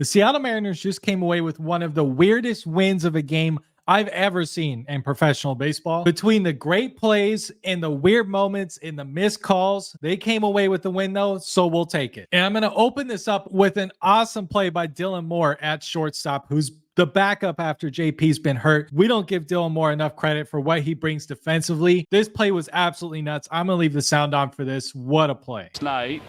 The Seattle Mariners just came away with one of the weirdest wins of a game I've ever seen in professional baseball. Between the great plays and the weird moments and the missed calls, they came away with the win though, so we'll take it. And I'm going to open this up with an awesome play by Dylan Moore at shortstop, who's the backup after JP's been hurt. We don't give Dylan Moore enough credit for what he brings defensively. This play was absolutely nuts. I'm going to leave the sound on for this. What a play. Tonight.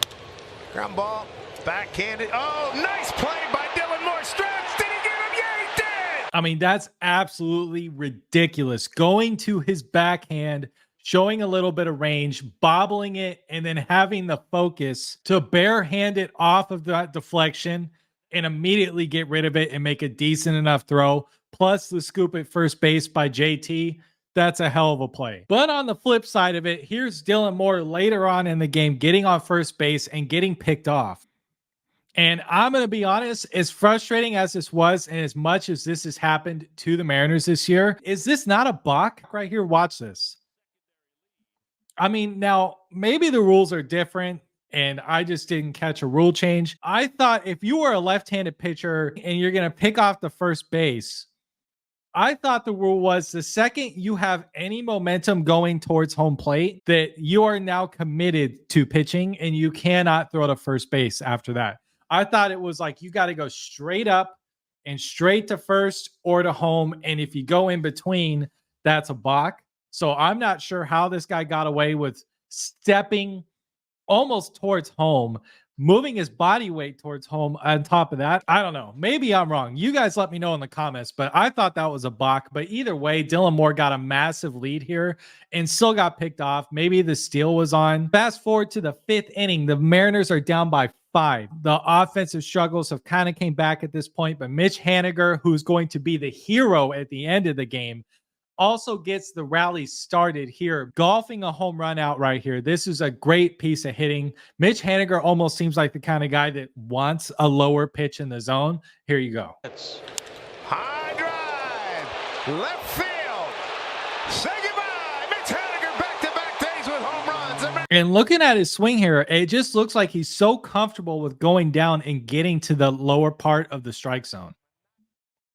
Ground ball, backhanded. Oh, nice play by Dylan Moore. Stretch. Did he get him? Yeah, he did. I mean, that's absolutely ridiculous. Going to his backhand, showing a little bit of range, bobbling it, and then having the focus to barehand it off of that deflection and immediately get rid of it and make a decent enough throw. Plus the scoop at first base by JT. That's a hell of a play. But on the flip side of it, here's Dylan Moore later on in the game getting on first base and getting picked off. And I'm going to be honest, as frustrating as this was, and as much as this has happened to the Mariners this year, is this not a balk right here? Watch this. I mean, now maybe the rules are different and I just didn't catch a rule change. I thought if you were a left-handed pitcher and you're going to pick off the first base, I thought the rule was the second you have any momentum going towards home plate, that you are now committed to pitching and you cannot throw to first base after that. I thought it was like you got to go straight up and straight to first or to home. And if you go in between, that's a balk. So I'm not sure how this guy got away with stepping almost towards home, moving his body weight towards home on top of that. I don't know. Maybe I'm wrong. You guys let me know in the comments, but I thought that was a balk. But either way, Dylan Moore got a massive lead here and still got picked off. Maybe the steal was on. Fast forward to the 5th inning. The Mariners are down by 5. The offensive struggles have kind of came back at this point, but Mitch Haniger, who's going to be the hero at the end of the game, also gets the rally started here, golfing a home run out right here. This is a great piece of hitting. Mitch Haniger almost seems like the kind of guy that wants a lower pitch in the zone. Here you go. It's high drive, left field. Say goodbye. Mitch Haniger back-to-back days with home runs. And looking at his swing here, it just looks like he's so comfortable with going down and getting to the lower part of the strike zone.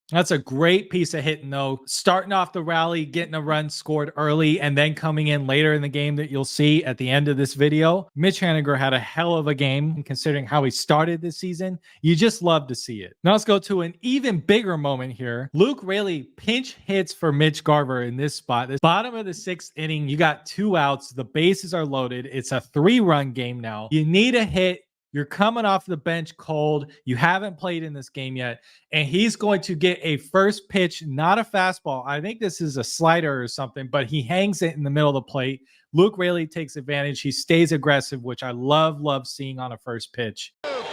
That's a great piece of hitting, though. Starting off the rally, getting a run scored early, and then coming in later in the game that you'll see at the end of this video. Mitch Haniger had a hell of a game, considering how he started this season. You just love to see it. Now let's go to an even bigger moment here. Ryley pinch hits for Mitch Garver in this spot. This bottom of the 6th inning, you got 2 outs. The bases are loaded. It's a 3-run game now. You need a hit. You're coming off the bench cold. You haven't played in this game yet. And he's going to get a first pitch, not a fastball. I think this is a slider or something, but he hangs it in the middle of the plate. Ryley takes advantage. He stays aggressive, which I love seeing on a first pitch. He thunders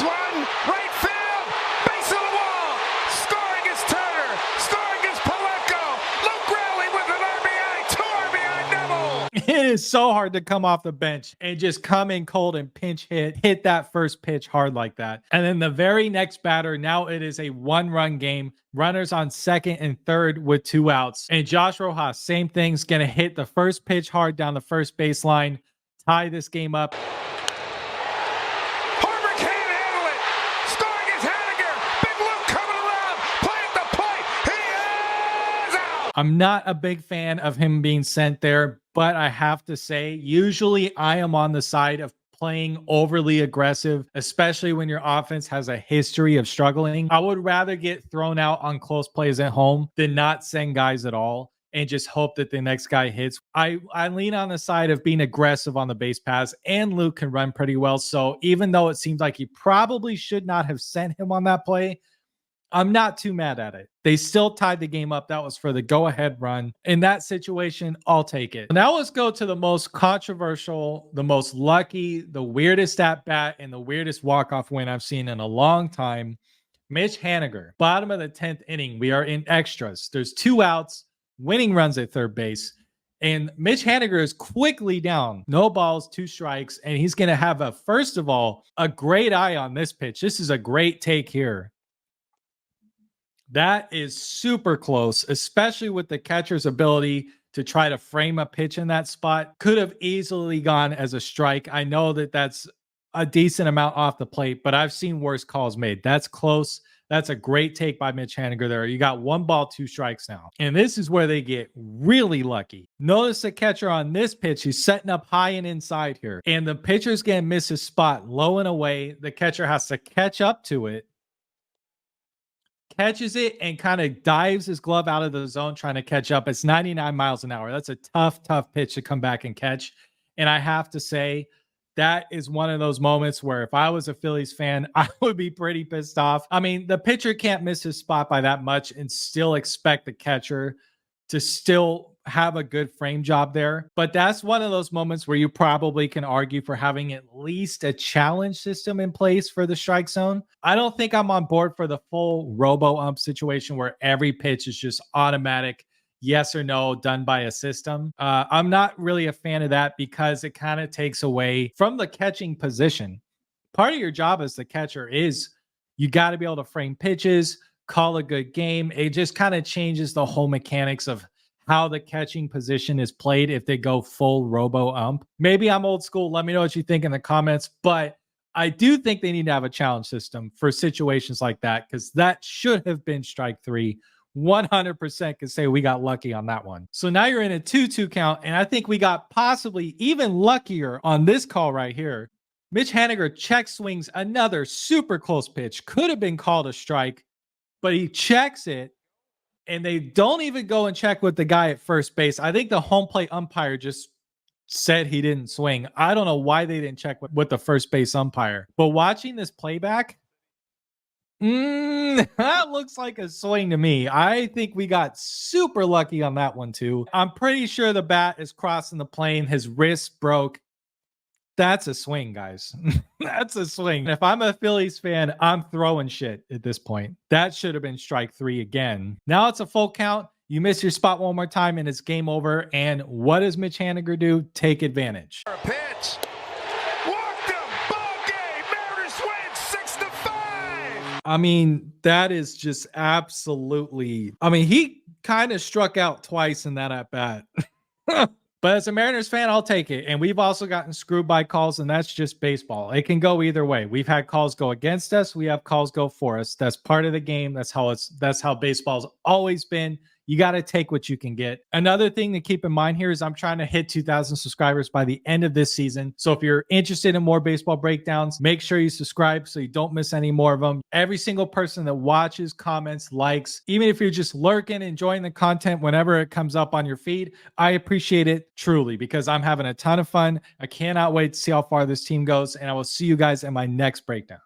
one, right field, base of the wall. Scoring is Turner, scoring is Paleko. Ryley with an RBI, 2 RBI double. It is so hard to come off the bench and just come in cold and pinch hit that first pitch hard like that. And then the very next batter, now it is a 1-run game. Runners on 2nd and 3rd with 2 outs. And Josh Rojas, same thing's going to hit the first pitch hard down the first baseline, tie this game up. Harper can't handle it. Scoring is Haniger. Big Luke coming around. Play at the plate. He is out. I'm not a big fan of him being sent there, but I have to say, usually I am on the side of playing overly aggressive, especially when your offense has a history of struggling. I would rather get thrown out on close plays at home than not send guys at all and just hope that the next guy hits. I lean on the side of being aggressive on the base pass, and Luke can run pretty well. So even though it seems like he probably should not have sent him on that play, I'm not too mad at it. They still tied the game up. That was for the go-ahead run. In that situation, I'll take it. Now let's go to the most controversial, the most lucky, the weirdest at-bat, and the weirdest walk-off win I've seen in a long time. Mitch Haniger, bottom of the 10th inning. We are in extras. There's 2 outs, winning runs at third base. And Mitch Haniger is quickly down. No balls, 2 strikes. And he's going to have first of all, a great eye on this pitch. This is a great take here. That is super close, especially with the catcher's ability to try to frame a pitch in that spot. Could have easily gone as a strike. I know that that's a decent amount off the plate, but I've seen worse calls made. That's close. That's a great take by Mitch Haniger there. You got 1 ball, 2 strikes now. And this is where they get really lucky. Notice the catcher on this pitch. He's setting up high and inside here. And the pitcher's going to miss his spot low and away. The catcher has to catch up to it. Catches it and kind of dives his glove out of the zone trying to catch up. It's 99 miles an hour. That's a tough pitch to come back and catch. And I have to say, that is one of those moments where if I was a Phillies fan, I would be pretty pissed off. I mean, the pitcher can't miss his spot by that much and still expect the catcher to still have a good frame job there. But that's one of those moments where you probably can argue for having at least a challenge system in place for the strike zone. I don't think I'm on board for the full robo ump situation where every pitch is just automatic yes or no done by a system. I'm not really a fan of that because it kind of takes away from the catching position. Part of your job as the catcher is you got to be able to frame pitches, call a good game. It just kind of changes the whole mechanics of how the catching position is played if they go full robo ump. Maybe I'm old school. Let me know what you think in the comments, but I do think they need to have a challenge system for situations like that because that should have been strike 3. 100% can say we got lucky on that one. So now you're in a 2-2 count, and I think we got possibly even luckier on this call right here. Mitch Haniger check swings another super close pitch. Could have been called a strike, but he checks it, and they don't even go and check with the guy at first base. I think the home plate umpire just said he didn't swing. I don't know why they didn't check with the first base umpire. But watching this playback, that looks like a swing to me. I think we got super lucky on that one too. I'm pretty sure the bat is crossing the plane. His wrist broke. That's a swing, guys. That's a swing. If I'm a Phillies fan, I'm throwing shit at this point. That should have been strike 3 again. Now it's a full count. You miss your spot one more time and it's game over. And what does Mitch Haniger do? Take advantage. A pitch. Walked him. Ball game. Mariners win 6-5. I mean, that is just absolutely. I mean, he kind of struck out twice in that at bat. But as a Mariners fan, I'll take it. And we've also gotten screwed by calls, and that's just baseball. It can go either way. We've had calls go against us. We have calls go for us. That's part of the game. That's how baseball's always been. You got to take what you can get. Another thing to keep in mind here is I'm trying to hit 2,000 subscribers by the end of this season. So if you're interested in more baseball breakdowns, make sure you subscribe so you don't miss any more of them. Every single person that watches, comments, likes, even if you're just lurking, enjoying the content whenever it comes up on your feed, I appreciate it truly because I'm having a ton of fun. I cannot wait to see how far this team goes, and I will see you guys in my next breakdown.